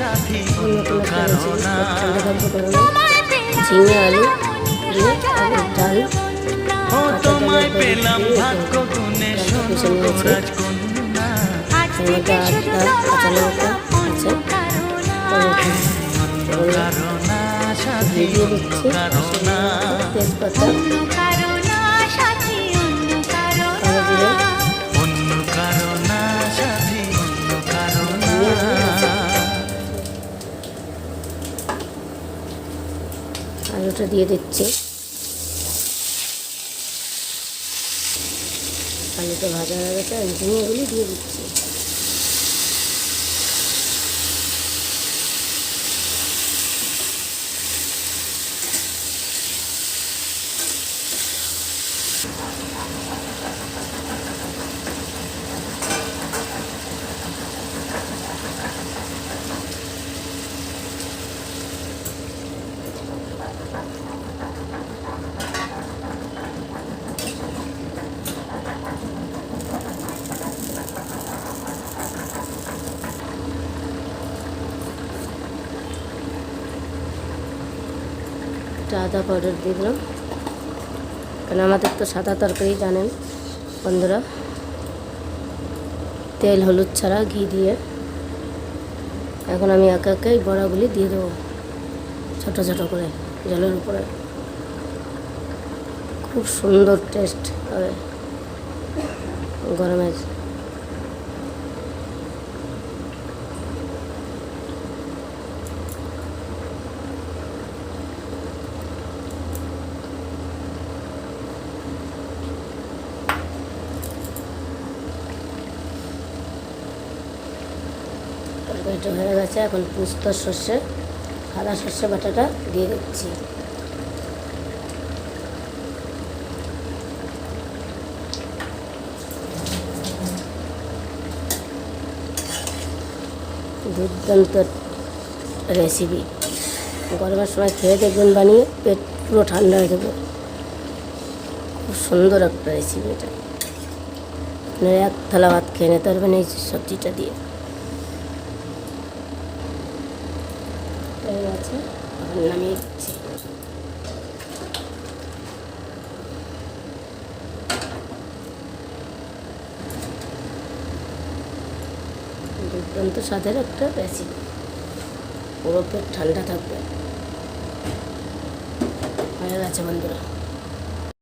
নতুন একটা রেসিপি ঠান্ডা থাকবে গরমে ঝিঙে আলু দিয়ে ডাল কাঁচা ডালের ডালটা পিষে নিয়েছি। এর মধ্যে আদা কাঁচা লঙ্কা আছে ঘি দিয়ে দিচ্ছি, তেজপাতা, কালো জিরে, আলুটা দিয়ে দিচ্ছি। আলুটা ভাজা হয়ে গেছে, ঝিঙেগুলি দিয়ে দিচ্ছি। আদা পাউডার দিয়ে দিলাম, কারণ আমাদের তো সাদা তরকারি জানেন বন্ধুরা, তেল হলুদ ছাড়া ঘি দিয়ে। এখন আমি একে একে এই বড়াগুলি দিয়ে দেবো ছোট ছোট করে জলের উপরে। খুব সুন্দর টেস্ট হবে গরমের। তরকারিটা হয়ে গেছে, এখন পুস্ত সর্ষে সাদা সর্ষে বাটাটা দিয়ে দিচ্ছি। দুর্দান্ত রেসিপি, গরমের সময় খেয়ে দেখবেন বানিয়ে, পেট পুরো ঠান্ডা হয়ে যাবে। খুব সুন্দর একটা রেসিপি এটা, আপনারা এক থালা ভাত খেয়ে নিতে পারবেন এই সবজিটা দিয়ে। আছে নামিয়ে দিচ্ছি। দুর্দান্ত স্বাদের একটা রেসিপি, পুরো পেট ঠান্ডা থাকবে। হয়ে গেছে বন্ধুরা।